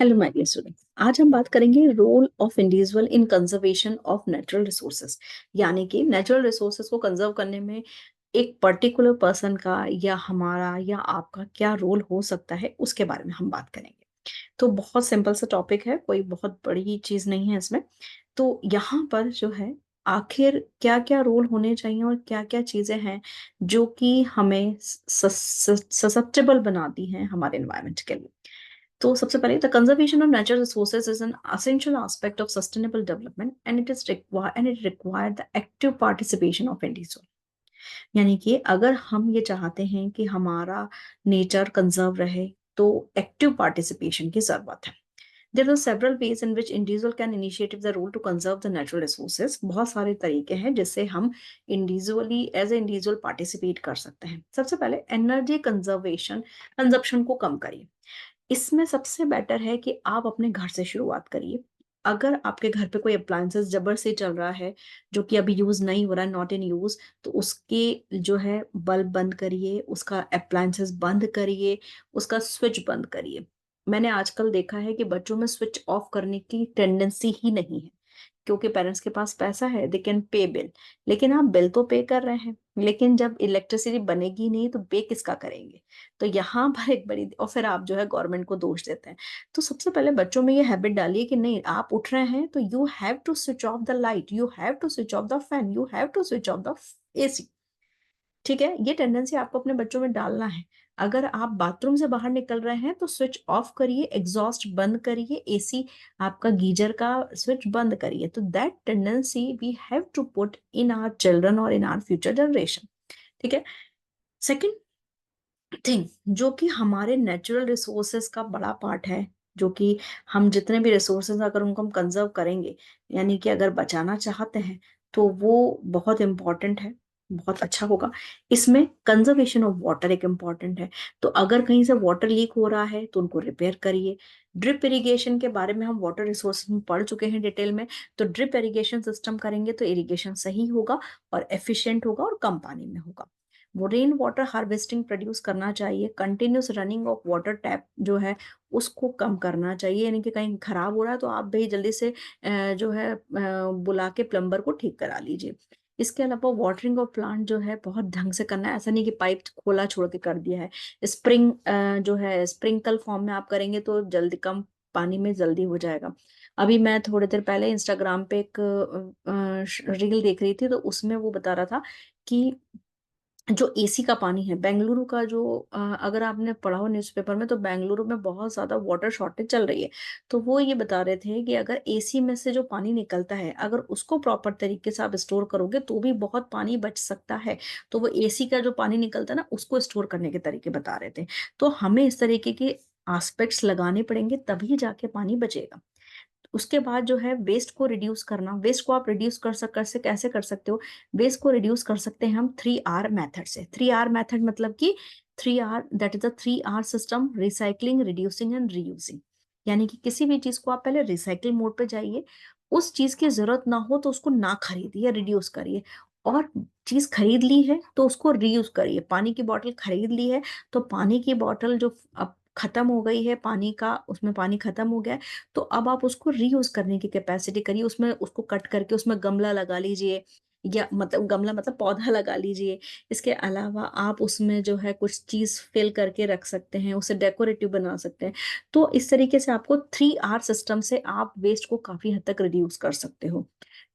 Hello my dear students, आज हम बात करेंगे role of individual in conservation of natural resources. यानी कि नेचुरल रिसोर्सेज को कंजर्व करने में एक पर्टिकुलर पर्सन का या हमारा या आपका क्या रोल हो सकता है, उसके बारे में हम बात करेंगे। तो बहुत सिंपल सा टॉपिक है, कोई बहुत बड़ी चीज नहीं है इसमें। तो यहाँ पर जो है, आखिर क्या क्या रोल होने चाहिए और क्या क्या चीजें हैं जो कि हमें ससेप्टेबल बनाती हैं हमारे एनवायरनमेंट के लिए। तो सबसे पहले, the conservation of natural resources is an essential aspect of sustainable development and it require the active participation of individual। यानी कि अगर हम ये चाहते हैं कि हमारा नेचर कंजर्व रहे, तो एक्टिव पार्टिसिपेशन की जरूरत है। There are several ways in which individual can initiate the role to conserve the natural resources। बहुत सारे तरीके हैं जिससे हम individually as a individual participate कर सकते हैं। सबसे पहले, एनर्जी कंजर्वेशन, कंजप्शन को कम करिए। इसमें सबसे बेटर है कि आप अपने घर से शुरुआत करिए। अगर आपके घर पे कोई अप्लायंसेस जबर से चल रहा है, जो कि अभी यूज नहीं हो रहा है, नॉट इन यूज, तो उसके जो है बल्ब बंद करिए, उसका अप्लायंसेस बंद करिए, उसका स्विच बंद करिए। मैंने आजकल देखा है कि बच्चों में स्विच ऑफ करने की टेंडेंसी ही नहीं है, क्योंकि पेरेंट्स के पास पैसा है, दे कैन पे बिल। लेकिन आप बिल तो पे कर रहे हैं, लेकिन जब इलेक्ट्रिसिटी बनेगी नहीं तो पे किसका करेंगे? तो यहाँ पर एक बड़ी, और फिर आप जो है गवर्नमेंट को दोष देते हैं। तो सबसे पहले बच्चों में ये हैबिट डालिए कि नहीं, आप उठ रहे हैं तो you have to switch off the light, you have to switch off the fan, you have to switch off the AC. ठीक है, ये टेंडेंसी आपको अपने बच्चों में डालना है। अगर आप बाथरूम से बाहर निकल रहे हैं तो स्विच ऑफ करिए, एग्जॉस्ट बंद करिए, एसी, आपका गीजर का स्विच बंद करिए। तो that tendency we have to put in our children और इन आवर फ्यूचर जनरेशन। ठीक है। सेकंड थिंग, जो कि हमारे नेचुरल रिसोर्सेज का बड़ा पार्ट है, जो कि हम जितने भी रिसोर्सेज अगर उनको हम कंजर्व करेंगे, यानी कि अगर बचाना चाहते हैं, तो वो बहुत इंपॉर्टेंट है, बहुत अच्छा होगा। इसमें कंजर्वेशन ऑफ वाटर एक इम्पॉर्टेंट है। तो अगर कहीं से वाटर लीक हो रहा है तो उनको रिपेयर करिए। ड्रिप इरिगेशन के बारे में हम वाटर रिसोर्सेज में पढ़ चुके हैं डिटेल में। तो ड्रिप इरिगेशन सिस्टम करेंगे तो इरिगेशन सही होगा और एफिशिएंट होगा और कम पानी में होगा। वो रेन वाटर हार्वेस्टिंग प्रोड्यूस करना चाहिए। Continuous running of water tap जो है उसको कम करना चाहिए, यानी कि कहीं खराब हो रहा है तो आप भाई जल्दी से जो है बुला के प्लम्बर को ठीक करा लीजिए। इसके अलावा वाटरिंग ऑफ प्लांट जो है बहुत ढंग से करना है, ऐसा नहीं कि पाइप खोला छोड़ के कर दिया है। स्प्रिंग जो है स्प्रिंकल फॉर्म में आप करेंगे तो जल्दी, कम पानी में जल्दी हो जाएगा। अभी मैं थोड़ी देर पहले इंस्टाग्राम पे एक रील देख रही थी, तो उसमें वो बता रहा था कि जो एसी का पानी है बेंगलुरु का, जो अगर आपने पढ़ा हो न्यूज़पेपर में, तो बेंगलुरु में बहुत ज्यादा वाटर शॉर्टेज चल रही है। तो वो ये बता रहे थे कि अगर एसी में से जो पानी निकलता है, अगर उसको प्रॉपर तरीके से आप स्टोर करोगे तो भी बहुत पानी बच सकता है। तो वो एसी का जो पानी निकलता है ना, उसको स्टोर करने के तरीके बता रहे थे। तो हमें इस तरीके के एस्पेक्ट्स लगाने पड़ेंगे, तभी जाके पानी बचेगा। उसके बाद जो है वेस्ट को रिड्यूस करना। वेस्ट को आप रिड्यूस कर से कैसे कर सकते हो? वेस्ट को रिड्यूस कर सकते हैं हम 3R मेथड से। 3R मेथड मतलब कि 3R, that is the 3R system: recycling, reducing and reusing. यानी कि किसी भी चीज को आप पहले रिसाइकिल मोड पे जाइए, उस चीज की जरूरत ना हो तो उसको ना खरीदिए या रिड्यूस करिए, और चीज खरीद ली है तो उसको रीयूज करिए। पानी की बोतल खरीद ली है तो पानी की बोतल जो अब खत्म हो गई है, पानी का उसमें पानी खत्म हो गया है, तो अब आप उसको रीयूज करने की कैपेसिटी करिए। उसमें उसको कट करके उसमें गमला लगा लीजिए, या मतलब गमला मतलब पौधा लगा लीजिए। इसके अलावा आप उसमें जो है कुछ चीज फिल करके रख सकते हैं, उसे डेकोरेटिव बना सकते हैं। तो इस तरीके से आपको 3R सिस्टम से आप वेस्ट को काफी हद तक रिड्यूस कर सकते हो।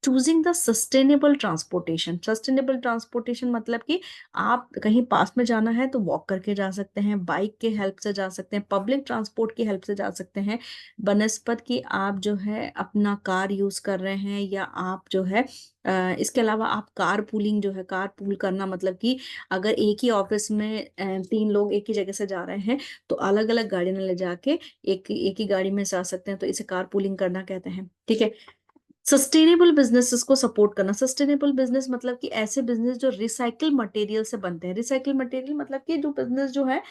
Choosing the sustainable transportation. Sustainable transportation मतलब कि आप कहीं पास में जाना है तो वॉक करके जा सकते हैं, बाइक के हेल्प से जा सकते हैं, पब्लिक ट्रांसपोर्ट की हेल्प से जा सकते हैं, बनस्पत की आप जो है अपना कार यूज कर रहे हैं, या आप जो है इसके अलावा आप कार पूलिंग जो है, कार पूल करना मतलब कि अगर एक ही ऑफिस में 3 लोग एक ही जगह से जा रहे हैं, तो अलग अलग गाड़ी में ले जाके एक ही गाड़ी में जा सकते हैं, तो इसे कार पूलिंग करना कहते हैं। ठीक है। सस्टेनेबल बिजनेसेस को सपोर्ट करना। सस्टेनेबल बिजनेस मतलब कि ऐसे बिजनेस जो रिसाइकिल मटेरियल से बनते हैं। रिसाइकिल मटेरियल मतलब कि जो बिजनेस जो है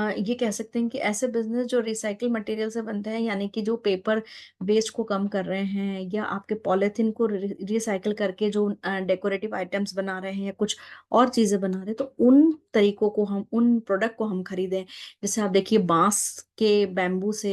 ये कह सकते हैं कि ऐसे बिज़नेस जो रिसाइकिल मटेरियल से बनते हैं, यानी कि जो पेपर वेस्ट को कम कर रहे हैं, या आपके पॉलीथीन को रिसाइकिल करके जो डेकोरेटिव आइटम्स बना रहे हैं या कुछ और चीज़ें बना रहे हैं, तो उन तरीकों को हम, उन प्रोडक्ट को हम खरीदें। जैसे आप देखिए बाँस के, बैम्बूस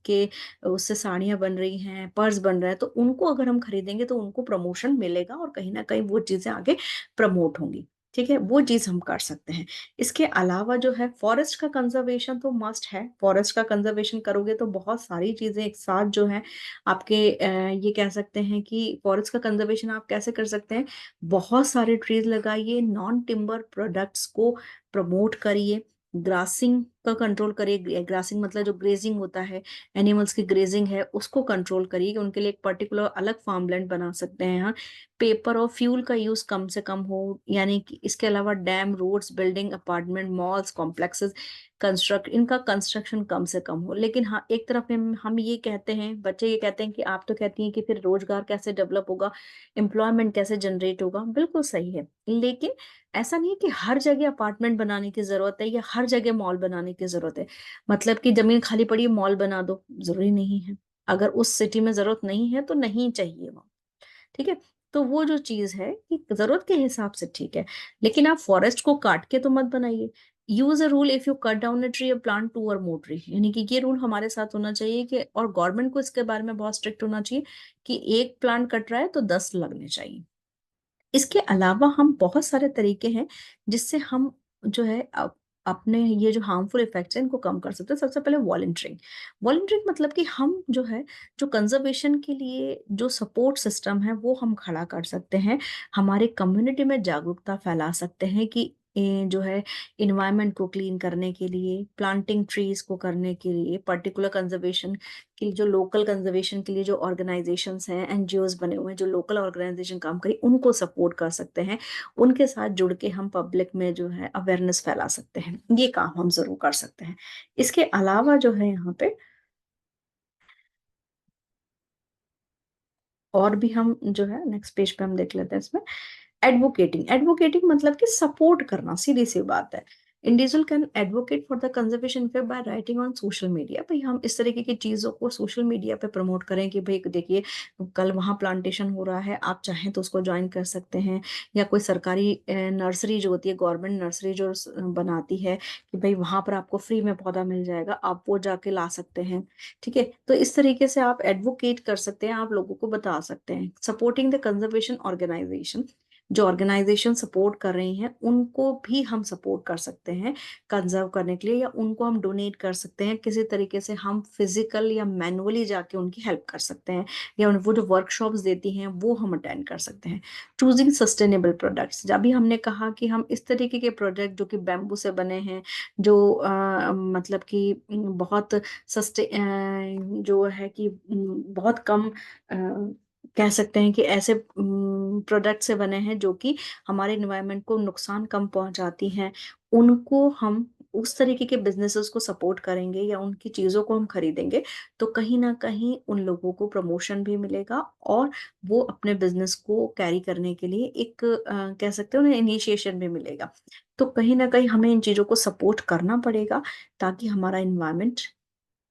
के उससे साड़ियाँ बन रही हैं, पर्स बन रहा है, तो उनको अगर हम खरीदेंगे तो उनको प्रमोशन मिलेगा और कहीं न कहीं वो चीज़ें आगे प्रमोट होंगी। ठीक है? वो चीज़ हम कर सकते हैं। इसके अलावा जो है फॉरेस्ट का कंज़र्वेशन तो मस्ट है। फॉरेस्ट का कंज़र्वेशन करोगे तो बहुत सारी चीज़ें एक साथ जो हैं आपके, ये कह सकते हैं कि फॉरेस्ट का कंज़र्वेशन आप कैसे कर सकते हैं? बहुत सारे ट्रीज़ लगाइए, नॉन टिम्बर प्रोडक्ट्स को प्रमोट करिए, ग्रासिंग का कंट्रोल करिए। ग्रासिंग मतलब जो ग्रेज़िंग होता है, एनिमल्स की ग्रेज़िंग है, उसको कंट्रोल करिए कि उनके लिए एक पर्टिकुलर अलग फार्मलैंड बना सकते हैं यहाँ। पेपर और फ्यूल का यूज़ कम से कम हो, यानी कि इसके अलावा dam, roads, building, apartment, malls, complexes इनका कंस्ट्रक्शन कम से कम हो। लेकिन हाँ, एक तरफ हम ये कहते हैं, बच्चे ये कहते हैं कि आप तो कहती हैं कि फिर रोज़गार कैसे डेवलप होगा, एम्प्लॉयमेंट कैसे जनरेट होगा? बिल्कुल सही है। लेकिन ऐसा नहीं है कि हर जगह अपार्टमेंट बनाने की ज़रूरत है या हर जगह मॉल बनाने की ज़रूरत है। मतलब कि ज़मीन खाली पड़ी है, मॉल बना दो, ज़रूरी नहीं है। अगर उस सिटी में ज़रूरत नहीं है, तो नहीं चाहिए वहाँ। ठीक है? तो वो जो चीज़ है कि ज़रूरत के हिसाब से ठीक है, लेकिन आप फॉरेस्ट को काट के तो मत बनाइए। Use a rule if you cut down a tree, plant 2 और मोर ट्री, यानी कि ये रूल हमारे साथ होना चाहिए कि, और गवर्नमेंट को इसके बारे में बहुत स्ट्रिक्ट होना चाहिए कि 1 प्लांट कट रहा है तो 10 लगने चाहिए। इसके अलावा हम बहुत सारे तरीके हैं जिससे हम जो है अपने ये जो हार्मफुल इफेक्ट्स हैं इनको कम कर सकते हैं। सबसे पहले वॉलंटियरिंग। वॉलंटियरिंग मतलब कि हम जो है, जो कंजर्वेशन के लिए जो सपोर्ट सिस्टम है वो हम खड़ा कर सकते हैं। हमारे कम्युनिटी में जागरूकता फैला सकते हैं कि जो है एनवायरनमेंट को क्लीन करने के लिए, प्लांटिंग ट्रीज को करने के लिए, पर्टिकुलर कंजर्वेशन कि जो लोकल कंजर्वेशन के लिए जो ऑर्गेनाइजेशंस हैं, एनजीओज बने हुए हैं, जो लोकल ऑर्गेनाइजेशन काम करें, उनको सपोर्ट कर सकते हैं। उनके साथ जुड़ के हम पब्लिक में जो है अवेयरनेस फैला सकते हैं। ये काम हम ज़रूर कर सकते हैं। इसके अलावा जो है यहाँ पे और भी हम जो है नेक्स्ट पेज पे हम देख लेते हैं इसमें, एडवोकेटिंग। एडवोकेटिंग मतलब कि सपोर्ट करना, सीधी सी बात है। Individual can advocate for the conservation पे by writing on social media. भाई हम इस तरीके की चीजों को सोशल मीडिया पे प्रमोट करें कि भाई देखिए कल वहाँ प्लांटेशन हो रहा है, आप चाहें तो उसको ज्वाइन कर सकते हैं। या कोई सरकारी नर्सरी जो होती है, गवर्नमेंट नर्सरी जो बनाती है कि भाई वहां पर आपको फ्री में पौधा मिल जाएगा, आप वो जाके ला सकते हैं। ठीक है? तो इस तरीके से आप एडवोकेट कर सकते हैं, आप लोगों को बता सकते हैं। सपोर्टिंग द कंजर्वेशन ऑर्गेनाइजेशन, जो ऑर्गेनाइजेशन सपोर्ट कर रही हैं उनको भी हम सपोर्ट कर सकते हैं कंजर्व करने के लिए, या उनको हम डोनेट कर सकते हैं किसी तरीके से। हम फिजिकल या मैनुअली जाके उनकी हेल्प कर सकते हैं, या वो जो वर्कशॉप्स देती हैं वो हम अटेंड कर सकते हैं। चूजिंग सस्टेनेबल प्रोडक्ट्स, जब भी हमने कहा कि हम इस तरीके के प्रोडक्ट जो कि बैम्बू से बने हैं, जो मतलब कि बहुत सस्ते जो है कि बहुत कम कह सकते हैं कि ऐसे प्रोडक्ट से बने हैं जो कि हमारे एनवायरनमेंट को नुकसान कम पहुंचाती हैं, उनको हम उस तरीके के बिजनेसेस को सपोर्ट करेंगे या उनकी चीजों को हम खरीदेंगे, तो कहीं ना कहीं उन लोगों को प्रमोशन भी मिलेगा और वो अपने बिजनेस को कैरी करने के लिए एक कह सकते हैं उन्हें इनिशिएशन भी मिलेगा। तो कहीं ना कहीं हमें इन चीजों को सपोर्ट करना पड़ेगा ताकि हमारा एनवायरनमेंट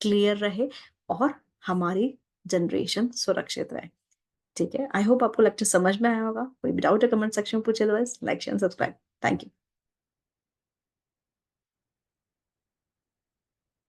क्लियर रहे और हमारी जनरेशन सुरक्षित रहे। ठीक है? आई होप आपको लेक्चर समझ में आया होगा। कोई भी डाउट है कमेंट सेक्शन में पूछे, otherwise like share subscribe. Thank you.